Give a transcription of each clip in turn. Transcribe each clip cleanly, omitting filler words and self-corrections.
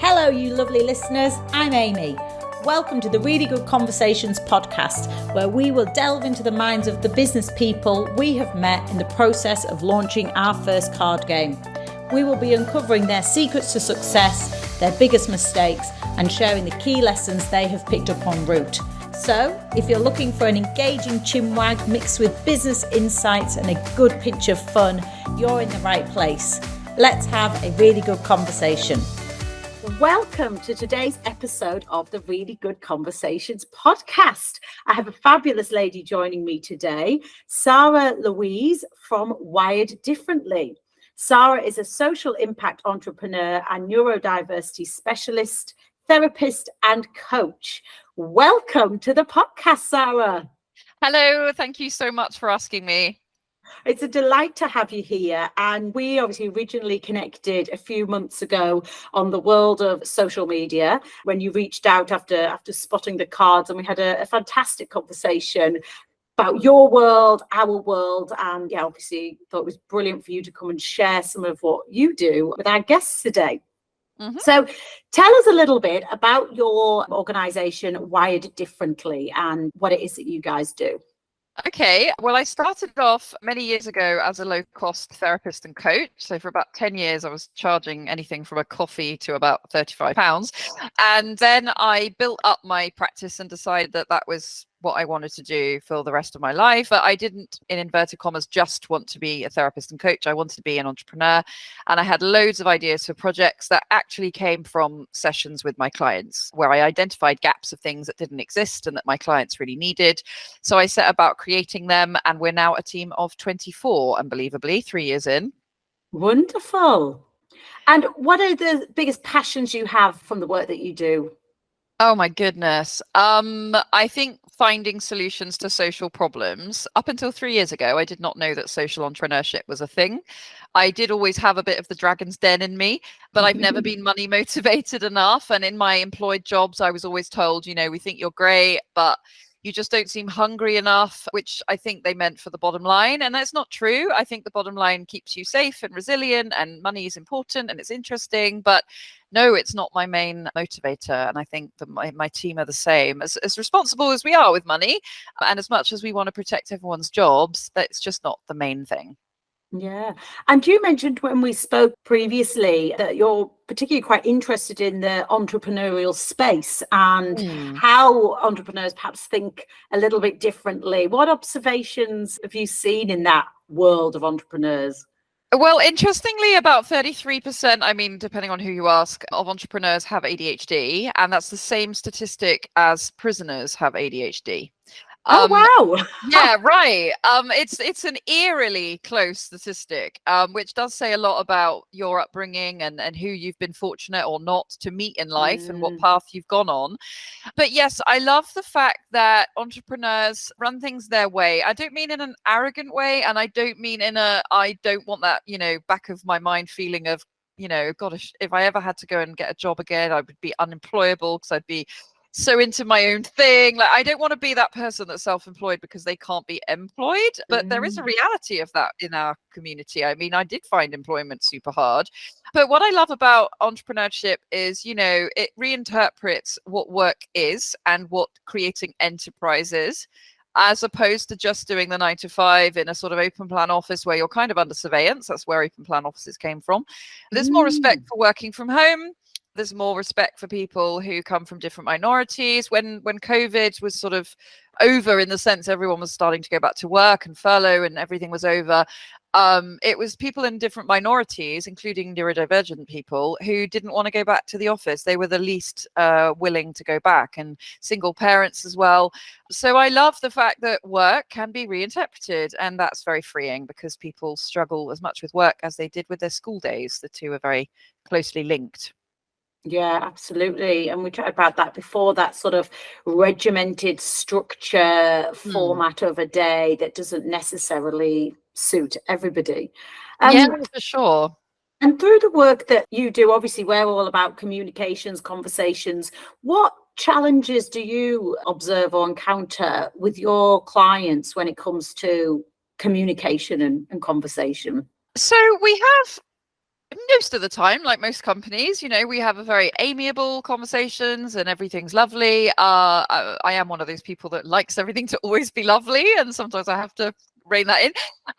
Hello, you lovely listeners. I'm Amy. Welcome to the Really Good Conversations podcast, where we will delve into the minds of the business people we have met in the process of launching our first card game. We will be uncovering their secrets to success, their biggest mistakes, and sharing the key lessons they have picked up en route. So, if you're looking for an engaging chinwag mixed with business insights and a good pinch of fun, you're in the right place. Let's have a really good conversation. Welcome to today's episode of the Really Good Conversations podcast. I have a fabulous lady joining me today, Sara-Louise from Wired Differently. Sara is a social impact entrepreneur and neurodiversity specialist, therapist, and coach. Welcome to the podcast, Sara. Hello, thank you so much for asking me. It's a delight to have you here. And we obviously originally connected a few months ago on the world of social media when you reached out after spotting the cards, and we had a fantastic conversation about your world, our world, and obviously thought it was brilliant for you to come and share some of what you do with our guests today. Mm-hmm. So tell us a little bit about your organisation, Wired Differently, and what it is that you guys do. Okay, well, I started off many years ago as a low-cost therapist and coach. So for about 10 years, I was charging anything from a coffee to about £35. And then I built up my practice and decided that that was what I wanted to do for the rest of my life. But I didn't, in inverted commas, just want to be a therapist and coach. I wanted to be an entrepreneur. And I had loads of ideas for projects that actually came from sessions with my clients, where I identified gaps of things that didn't exist and that my clients really needed. So I set about creating them. And we're now a team of 24, unbelievably, 3 years in. Wonderful. And what are the biggest passions you have from the work that you do? Oh my goodness. I think finding solutions to social problems. Up until 3 years ago, I did not know that social entrepreneurship was a thing. I did always have a bit of the dragon's den in me, but I've never been money motivated enough. And in my employed jobs, I was always told, we think you're great, but you just don't seem hungry enough, which I think they meant for the bottom line. And that's not true. I think the bottom line keeps you safe and resilient, and money is important and it's interesting. But no, it's not my main motivator. And I think that my team are the same. As responsible as we are with money, and as much as we want to protect everyone's jobs, that's just not the main thing. Yeah. And you mentioned when we spoke previously that you're particularly quite interested in the entrepreneurial space and how entrepreneurs perhaps think a little bit differently. What observations have you seen in that world of entrepreneurs? Well, interestingly, about 33%, depending on who you ask, of entrepreneurs have ADHD. And that's the same statistic as prisoners have ADHD. Oh, wow. Yeah, right. It's an eerily close statistic, which does say a lot about your upbringing and who you've been fortunate or not to meet in life and what path you've gone on. But yes, I love the fact that entrepreneurs run things their way. I don't mean in an arrogant way, and I don't mean in I don't want that, back of my mind feeling of, God, if I ever had to go and get a job again, I would be unemployable because I'd be so into my own thing. Like, I don't want to be that person that's self-employed because they can't be employed. But there is a reality of that in our community. I did find employment super hard. But what I love about entrepreneurship is, it reinterprets what work is and what creating enterprise is, as opposed to just doing the 9 to 5 in a sort of open plan office where you're kind of under surveillance. That's where open plan offices came from. There's more respect for working from home. There's more respect for people who come from different minorities. When COVID was sort of over, in the sense everyone was starting to go back to work and furlough and everything was over, it was people in different minorities, including neurodivergent people, who didn't want to go back to the office. They were the least willing to go back, and single parents as well. So I love the fact that work can be reinterpreted, and that's very freeing because people struggle as much with work as they did with their school days. The two are very closely linked. Yeah, absolutely. And we chatted about that before, that sort of regimented structure format of a day that doesn't necessarily suit everybody. Yeah, for sure. And through the work that you do, obviously, we're all about communications, conversations. What challenges do you observe or encounter with your clients when it comes to communication and conversation? So we have most of the time, like most companies, we have a very amiable conversations and everything's lovely. I am one of those people that likes everything to always be lovely, and sometimes I have to rein that in.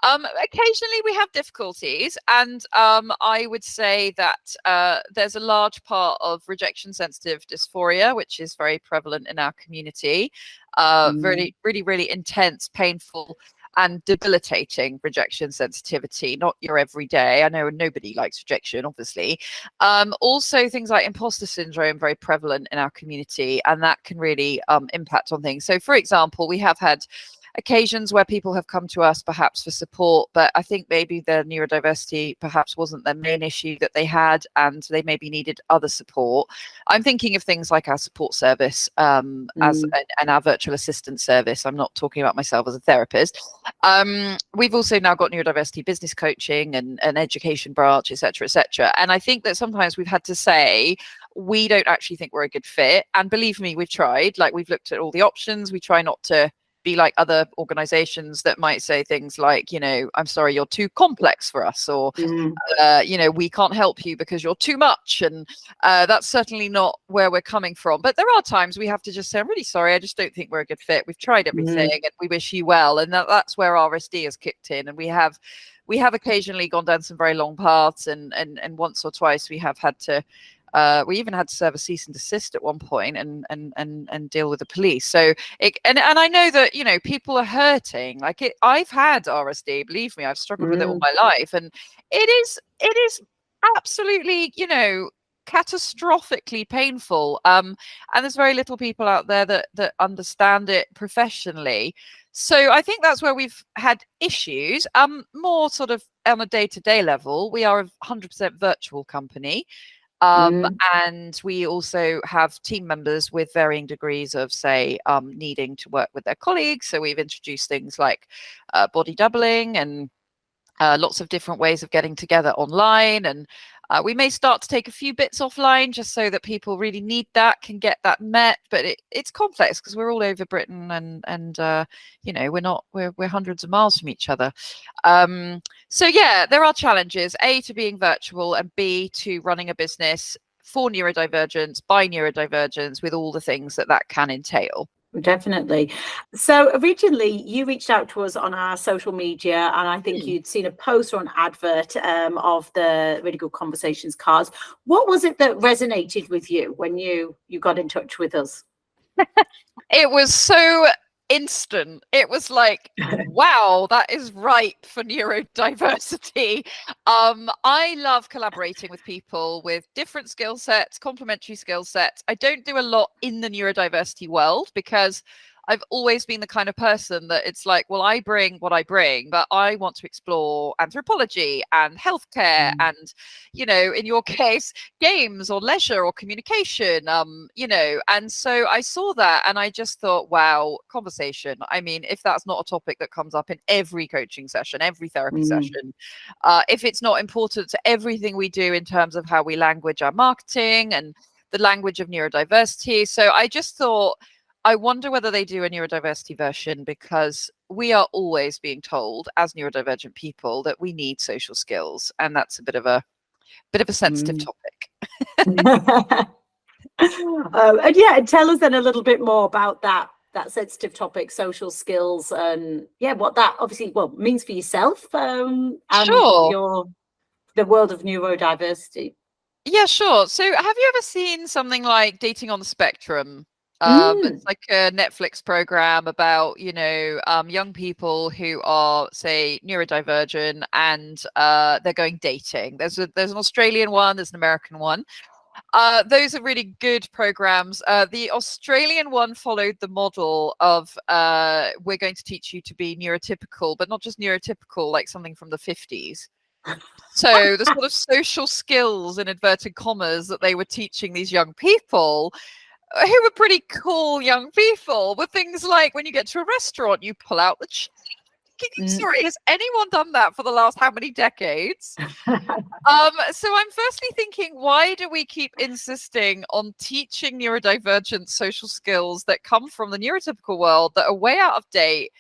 Occasionally we have difficulties, and I would say that there's a large part of rejection sensitive dysphoria, which is very prevalent in our community. Really, really, really intense, painful and debilitating rejection sensitivity, not your everyday. I know nobody likes rejection, obviously. Also things like imposter syndrome, very prevalent in our community, and that can really impact on things. So for example, we have had occasions where people have come to us perhaps for support, but I think maybe their neurodiversity perhaps wasn't their main issue that they had, and they maybe needed other support. I'm thinking of things like our support service and our virtual assistant service. I'm not talking about myself as a therapist. We've also now got neurodiversity business coaching and an education branch, etc., etc. And I think that sometimes we've had to say, we don't actually think we're a good fit. And believe me, we've tried. Like, we've looked at all the options. We try not to be like other organizations that might say things like, I'm sorry, you're too complex for us, or we can't help you because you're too much. And that's certainly not where we're coming from. But there are times we have to just say, I'm really sorry, I just don't think we're a good fit. We've tried everything and we wish you well. And that's where RSD has kicked in. And we have occasionally gone down some very long paths, and once or twice we have had to we even had to serve a cease and desist at one point and deal with the police. So and I know that people are hurting. Like, I've had RSD. Believe me, I've struggled with it all my life, and it is absolutely catastrophically painful. And there's very little people out there that understand it professionally. So I think that's where we've had issues. More sort of on a day-to-day level, we are a 100% virtual company. And we also have team members with varying degrees of, say, needing to work with their colleagues. So we've introduced things like body doubling and lots of different ways of getting together online. And we may start to take a few bits offline just so that people really need that can get that met. But it's complex because we're all over Britain, and we're hundreds of miles from each other. So yeah, there are challenges, A, to being virtual, and B, to running a business for neurodivergence, by neurodivergence, with all the things that can entail. Definitely. So originally you reached out to us on our social media, and I think you'd seen a post or an advert of the Really Good Conversations cards. What was it that resonated with you when you got in touch with us? It was so instant. It was like, wow, that is right for neurodiversity. I love collaborating with people with different skill sets, complementary skill sets. I don't do a lot in the neurodiversity world because I've always been the kind of person that it's like, well, I bring what I bring, but I want to explore anthropology and healthcare and, in your case, games or leisure or communication, and so I saw that and I just thought, wow, conversation. I mean, if that's not a topic that comes up in every coaching session, every therapy session, if it's not important to everything we do in terms of how we language our marketing and the language of neurodiversity. So I just thought, I wonder whether they do a neurodiversity version, because we are always being told as neurodivergent people that we need social skills, and that's a bit of a sensitive topic. And tell us then a little bit more about that sensitive topic, social skills, and what that obviously means for yourself and sure. the world of neurodiversity. Yeah, sure. So have you ever seen something like Dating on the Spectrum? It's like a Netflix program about, young people who are, say, neurodivergent, and they're going dating. There's an Australian one, there's an American one. Those are really good programs. The Australian one followed the model of we're going to teach you to be neurotypical, but not just neurotypical, like something from the 50s. So the sort of social skills, in inverted commas, that they were teaching these young people, who were pretty cool young people, were things like, when you get to a restaurant, you pull out the sorry, has anyone done that for the last how many decades? So I'm firstly thinking, why do we keep insisting on teaching neurodivergent social skills that come from the neurotypical world that are way out of date?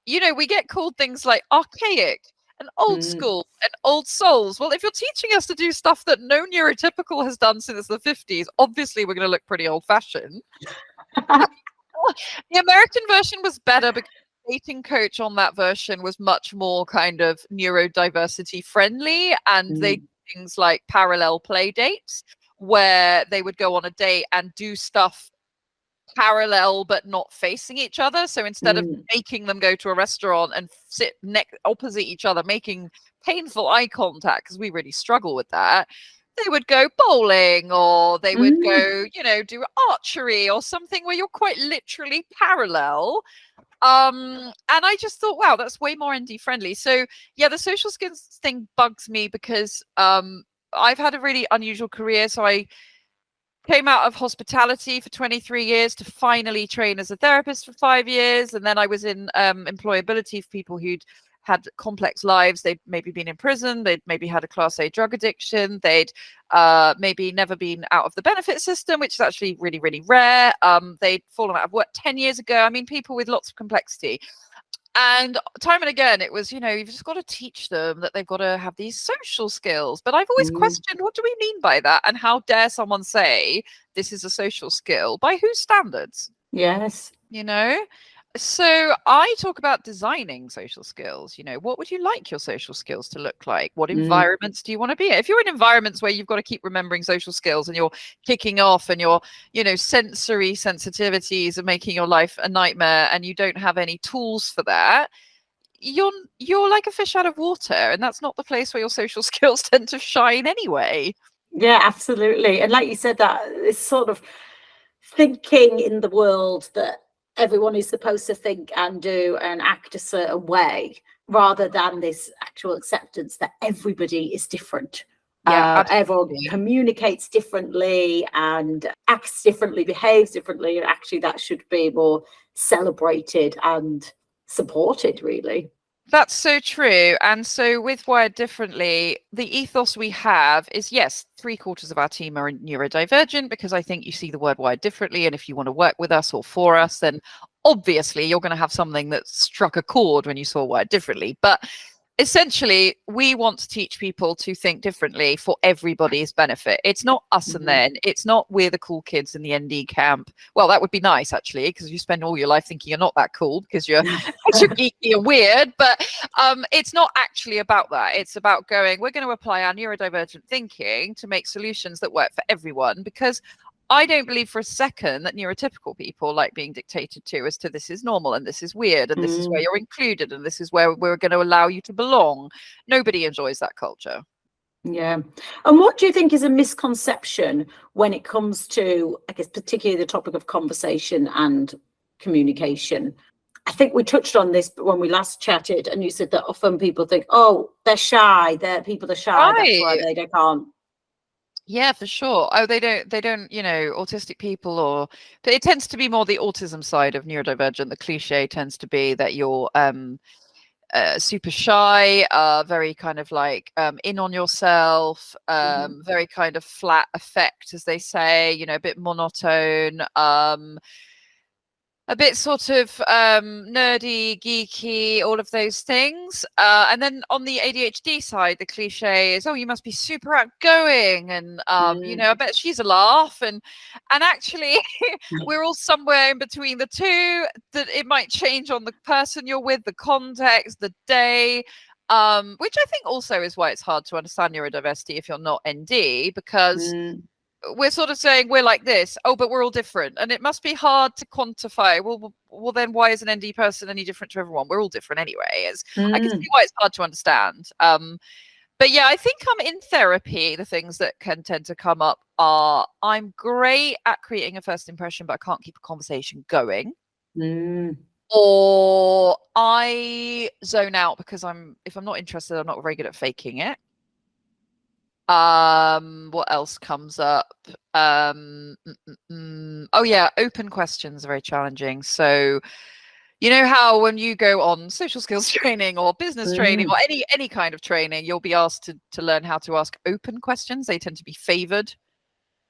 We get called things like archaic and old school and old souls. Well, if you're teaching us to do stuff that no neurotypical has done since the 50s, obviously we're going to look pretty old-fashioned. The American version was better because the dating coach on that version was much more kind of neurodiversity friendly, and they did things like parallel play dates where they would go on a date and do stuff parallel but not facing each other. So instead of making them go to a restaurant and sit opposite each other, making painful eye contact, because we really struggle with that, they would go bowling, or they would go, do archery or something where you're quite literally parallel. And I just thought, wow, that's way more ND friendly. So yeah, the social skills thing bugs me because I've had a really unusual career. So I came out of hospitality for 23 years to finally train as a therapist for 5 years. And then I was in employability for people who'd had complex lives. They'd maybe been in prison. They'd maybe had a Class A drug addiction. They'd maybe never been out of the benefit system, which is actually really, really rare. They'd fallen out of work 10 years ago. I mean, people with lots of complexity. And time and again, it was, you've just got to teach them that they've got to have these social skills. But I've always questioned, what do we mean by that? And how dare someone say this is a social skill? By whose standards? Yes. So I talk about designing social skills. What would you like your social skills to look like? What environments do you want to be in? If you're in environments where you've got to keep remembering social skills and you're kicking off and your, sensory sensitivities are making your life a nightmare and you don't have any tools for that, you're like a fish out of water, and that's not the place where your social skills tend to shine anyway. Yeah, absolutely. And like you said, that it's sort of thinking in the world that everyone is supposed to think and do and act a certain way, rather than this actual acceptance that everybody is different. Everyone communicates differently and acts differently, behaves differently, and actually that should be more celebrated and supported, really. That's so true. And so with Wired Differently, the ethos we have is, yes, 3/4 of our team are neurodivergent, because I think you see the word wired differently. And if you want to work with us or for us, then obviously you're going to have something that struck a chord when you saw Wired Differently. But essentially, we want to teach people to think differently for everybody's benefit. It's not us and then. It's not we're the cool kids in the ND camp. Well, that would be nice, actually, because you spend all your life thinking you're not that cool because you're geeky and weird. But it's not actually about that. It's about we're going to apply our neurodivergent thinking to make solutions that work for everyone, because I don't believe for a second that neurotypical people like being dictated to as to this is normal and this is weird and this is where you're included and this is where we're going to allow you to belong. Nobody enjoys that culture. Yeah. And what do you think is a misconception when it comes to, I guess, particularly the topic of conversation and communication? I think we touched on this when we last chatted, and you said that often people think, oh, they're shy. People are shy. Right. That's why they can't. Yeah, for sure. Oh, they don't, autistic people, or it tends to be more the autism side of neurodivergent. The cliche tends to be that you're super shy, very kind of like in on yourself, very kind of flat affect, as they say, a bit monotone, a bit sort of nerdy, geeky, all of those things. And then on the ADHD side, the cliche is, oh, you must be super outgoing. And, I bet she's a laugh. And actually, we're all somewhere in between the two. That it might change on the person you're with, the context, the day, which I think also is why it's hard to understand neurodiversity if you're not ND, because we're sort of saying we're like this, but we're all different, and it must be hard to quantify. Well, then why is an ND person any different to everyone? We're all different anyway. I can see why it's hard to understand. But yeah, I think in therapy, the things that can tend to come up are, I'm great at creating a first impression, but I can't keep a conversation going. Or I zone out because if I'm not interested, I'm not very good at faking it. What else comes up? Oh yeah, open questions are very challenging. So how when you go on social skills training or business training or any kind of training, you'll be asked to learn how to ask open questions. They tend to be favored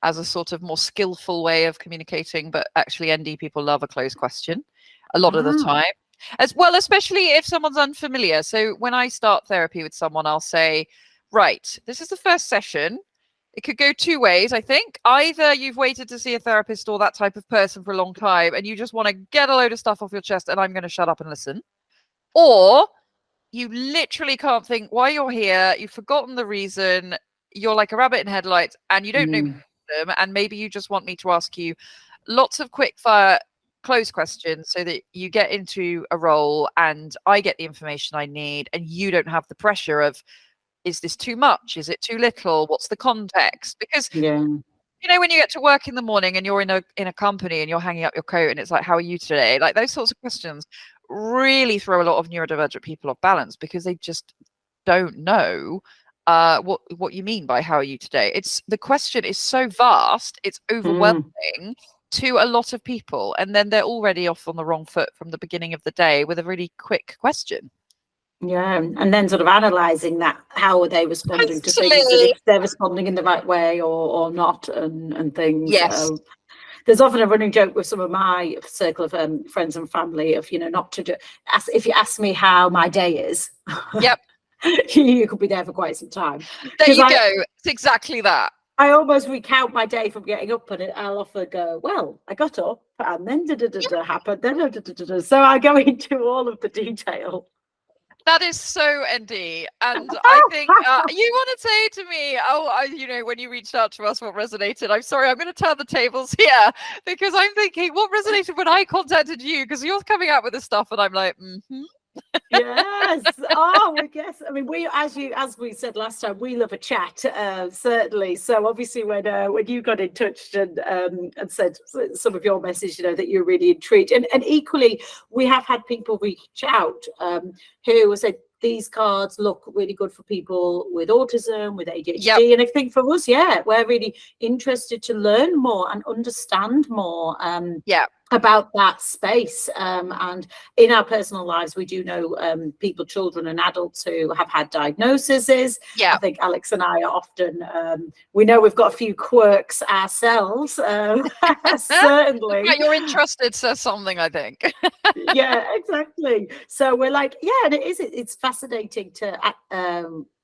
as a sort of more skillful way of communicating, but actually ND people love a closed question a lot of the time. As well, especially if someone's unfamiliar. So when I start therapy with someone, I'll say, right, this is the first session. It could go two ways, I think. Either you've waited to see a therapist or that type of person for a long time and you just want to get a load of stuff off your chest and I'm going to shut up and listen. Or you literally can't think why you're here. You've forgotten the reason. You're like a rabbit in headlights and you don't know them. And maybe you just want me to ask you lots of quick fire close questions so that you get into a role and I get the information I need and you don't have the pressure of, is this too much? Is it too little? What's the context? Because you know, when you get to work in the morning and you're in a company and you're hanging up your coat and it's like, how are you today? Like those sorts of questions really throw a lot of neurodivergent people off balance because they just don't know what you mean by how are you today. The question is so vast, it's overwhelming to a lot of people, and then they're already off on the wrong foot from the beginning of the day with a really quick question. Yeah, and then sort of analysing that, how are they responding to things, and if they're responding in the right way or not, and things. Yes. There's often a running joke with some of my circle of friends and family of, you know, not to if you ask me how my day is. Yep. You could be there for quite some time. There you go. It's exactly that. I almost recount my day from getting up, and I'll often go, well, I got up and then happened. Then so I go into all of the detail. That is so ND. And I think you want to say to me, you know, when you reached out to us, what resonated? I'm sorry, I'm going to turn the tables here because I'm thinking, what resonated when I contacted you? Because you're coming out with this stuff and I'm like, Yes. Oh, I guess. I mean, as we said last time, we love a chat, certainly. So obviously, when you got in touch and said some of your message, you know, that you're really intrigued, and equally, we have had people reach out who said these cards look really good for people with autism, with ADHD, and I think for us, we're really interested to learn more and understand more. About that space, and in our personal lives we do know people, children and adults who have had diagnoses. I think Alex and I are often we know we've got a few quirks ourselves. Certainly your interested says something, I think. Yeah, exactly. So we're like, and it's fascinating to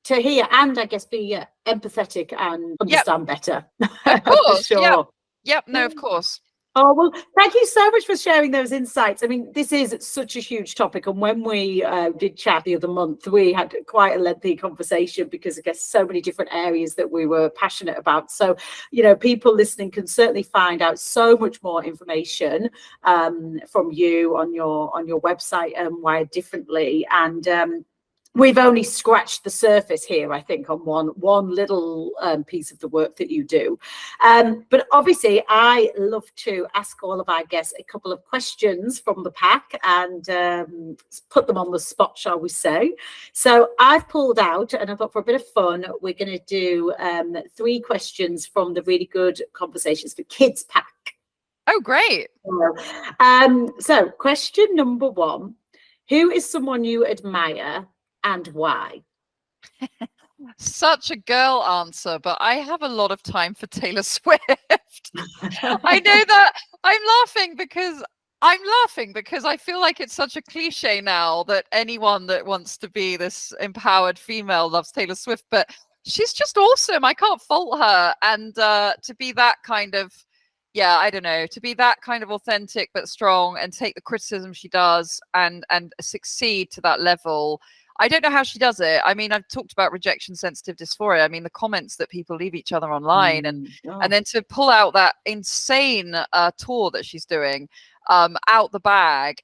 hear and I guess be empathetic and understand better. Of course. Sure. Yep. No, of course. Oh, well, thank you so much for sharing those insights. I mean, this is such a huge topic. And when we did chat the other month, we had quite a lengthy conversation because I guess so many different areas that we were passionate about. So, you know, people listening can certainly find out so much more information from you on your website, Wired Differently. And we've only scratched the surface here, I think, on one little piece of the work that you do. But obviously, I love to ask all of our guests a couple of questions from the pack and put them on the spot, shall we say. So I've pulled out, and I thought for a bit of fun, we're going to do 3 questions from the Really Good Conversations for Kids pack. Oh, great. So question number 1, who is someone you admire and why? Such a girl answer, but I have a lot of time for Taylor Swift. I know that I'm laughing because I feel like it's such a cliche now that anyone that wants to be this empowered female loves Taylor Swift, but she's just awesome. I can't fault her. And to be that kind of, I don't know, to be that kind of authentic but strong and take the criticism she does and succeed to that level. I don't know how she does it. I mean, I've talked about rejection sensitive dysphoria. I mean, the comments that people leave each other online and then to pull out that insane tour that she's doing out the bag.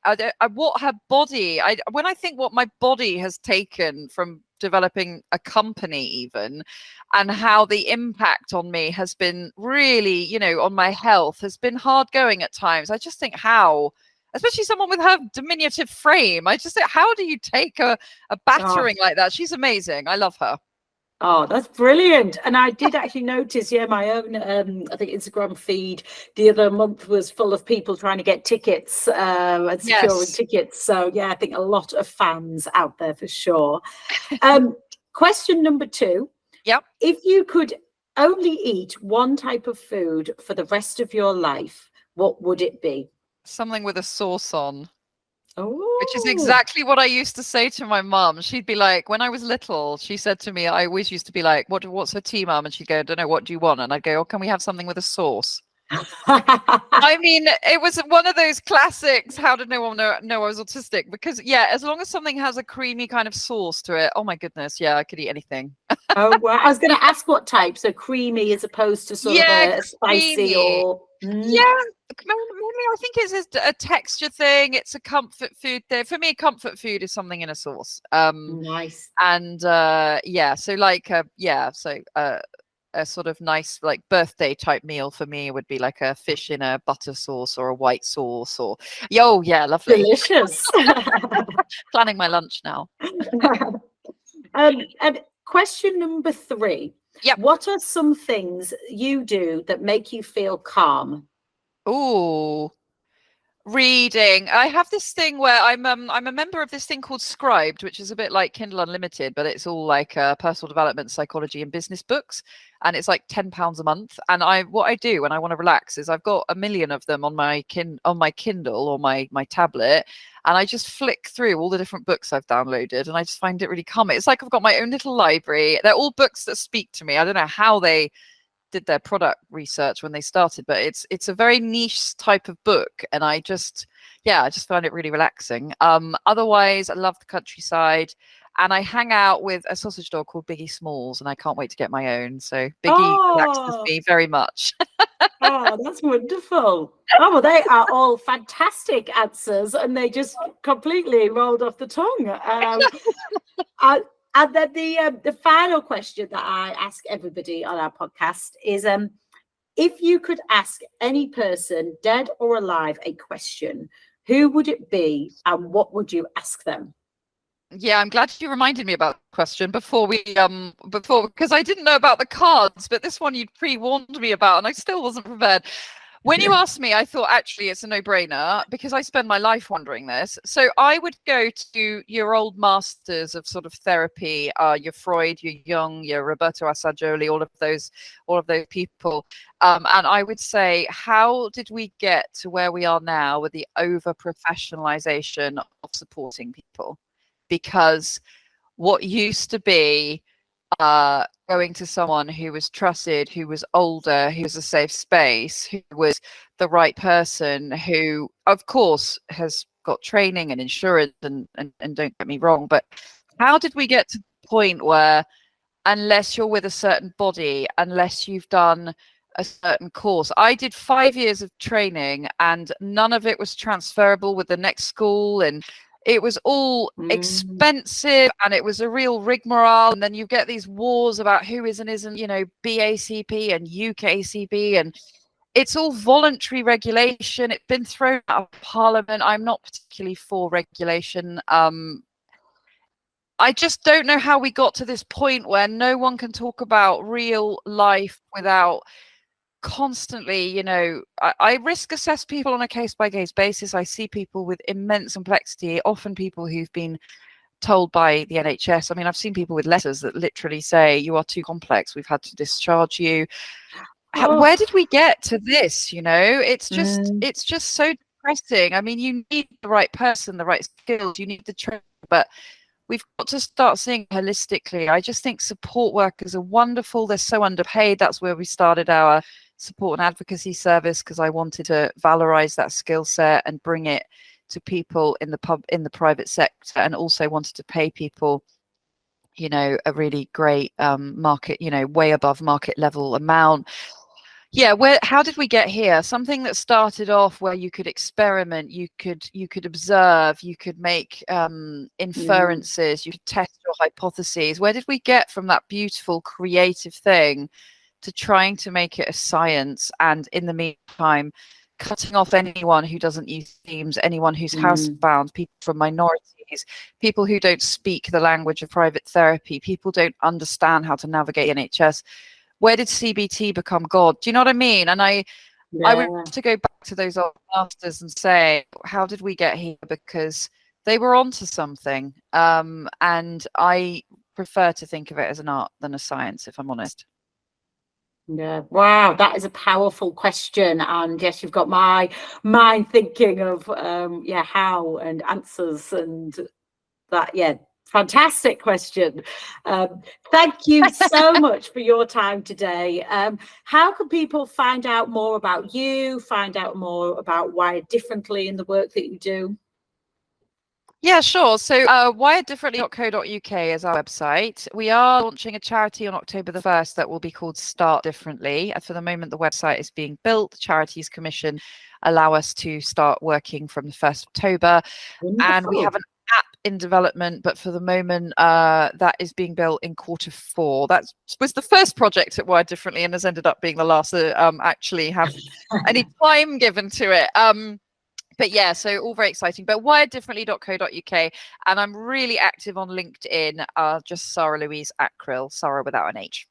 What her body, when I think what my body has taken from developing a company even, and how the impact on me has been really, you know, on my health has been hard going at times. I just think especially someone with her diminutive frame. I just think, how do you take a battering like that? She's amazing. I love her. Oh, that's brilliant. And I did actually notice, my own, I think Instagram feed the other month was full of people trying to get tickets and securing tickets. So, I think a lot of fans out there for sure. Question number 2. Yep. If you could only eat one type of food for the rest of your life, what would it be? Something with a sauce on. Which is Oh. exactly what I used to say to my mum. She'd be like, when I was little, she said to me, I always used to be like, what's her tea, mum? And she'd go, I don't know, what do you want? And I'd go, oh, can we have something with a sauce? I mean, it was one of those classics. How did no one know I was autistic? Because, yeah, as long as something has a creamy kind of sauce to it, oh my goodness, yeah, I could eat anything. Oh, well, I was going to ask what type. So creamy as opposed to sort of Yeah, a spicy creamy. or... Yeah, maybe I think it's a texture thing. It's a comfort food thing. For me, comfort food is something in a sauce. Nice. And yeah, so like a sort of nice like birthday type meal for me would be like a fish in a butter sauce or a white sauce or yeah, lovely. Delicious. Planning my lunch now. And question number 3. Yep. What are some things you do that make you feel calm? Ooh. Reading. I have this thing where I'm a member of this thing called Scribed, which is a bit like Kindle Unlimited, but it's all like personal development, psychology, and business books, and it's like £10 a month. And what I do when I want to relax is I've got a million of them on my Kindle or my tablet, and I just flick through all the different books I've downloaded, and I just find it really calming. It's like I've got my own little library. They're all books that speak to me. I don't know how they did their product research when they started, but it's a very niche type of book, and I just found it really relaxing. Otherwise, I love the countryside, and I hang out with a sausage dog called Biggie Smalls, and I can't wait to get my own. So Biggie relaxes me very much. Oh, that's wonderful. Oh, well, they are all fantastic answers, and they just completely rolled off the tongue. And then the final question that I ask everybody on our podcast is, if you could ask any person, dead or alive, a question, who would it be, and what would you ask them? Yeah, I'm glad you reminded me about the question before because I didn't know about the cards, but this one you'd pre-warned me about, and I still wasn't prepared. When you asked me, I thought actually it's a no-brainer because I spend my life wondering this. So I would go to your old masters of sort of therapy, your Freud, your Jung, your Roberto Assagioli, all of those people, and I would say, how did we get to where we are now with the over-professionalization of supporting people? Because what used to be going to someone who was trusted, who was older, who was a safe space, who was the right person, who of course has got training and insurance and don't get me wrong, but how did we get to the point where unless you're with a certain body, unless you've done a certain course, I did 5 years of training and none of it was transferable with the next school, and it was all expensive and it was a real rigmarole. And then you get these wars about who is and isn't, BACP and UKCP, and it's all voluntary regulation. It's been thrown out of Parliament. I'm not particularly for regulation. I just don't know how we got to this point where no one can talk about real life without constantly, I risk assess people on a case by case basis. I see people with immense complexity, often people who've been told by the NHS. I mean, I've seen people with letters that literally say, you are too complex, we've had to discharge you. Where did we get to this? It's just so depressing. I mean, you need the right person, the right skills, you need the training, but we've got to start seeing holistically. I just think support workers are wonderful. They're so underpaid. That's where we started our support and advocacy service, because I wanted to valorize that skill set and bring it to people in the private sector, and also wanted to pay people, a really great market, way above market level amount. Yeah, how did we get here? Something that started off where you could experiment, you could observe, you could make inferences, you could test your hypotheses. Where did we get from that beautiful creative thing to trying to make it a science, and in the meantime cutting off anyone who doesn't use themes, anyone who's housebound, people from minorities, people who don't speak the language of private therapy, people don't understand how to navigate NHS? Where did CBT become God? Do you know what I mean? And I would have to go back to those old masters and say, how did we get here? Because they were onto something. And I prefer to think of it as an art than a science, if I'm honest. Yeah. Wow, that is a powerful question. And yes, you've got my mind thinking of how and answers and that. Yeah, fantastic question. Thank you so much for your time today. How can people find out more about you, find out more about Wired Differently and the work that you do? Yeah, sure. So wireddifferently.co.uk is our website. We are launching a charity on October the 1st that will be called Start Differently. For the moment, the website is being built. The Charities Commission allow us to start working from the 1st of October. Wonderful. And we have an app in development, but for the moment, that is being built in Q4. That was the first project at Wired Differently and has ended up being the last to actually have any time given to it. But yeah, so all very exciting. But wireddifferently.co.uk, and I'm really active on LinkedIn, just Sara-Louise Ackrill, Sara without an H.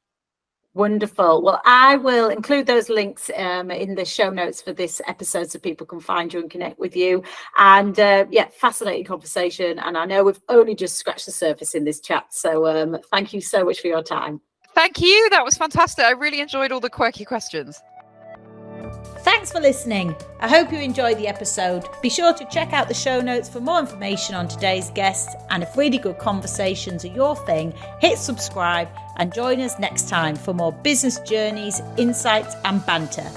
Wonderful. Well, I will include those links in the show notes for this episode so people can find you and connect with you. And fascinating conversation. And I know we've only just scratched the surface in this chat. So thank you so much for your time. Thank you. That was fantastic. I really enjoyed all the quirky questions. Thanks for listening. I hope you enjoyed the episode. Be sure to check out the show notes for more information on today's guests. And if really good conversations are your thing, hit subscribe and join us next time for more business journeys, insights and banter.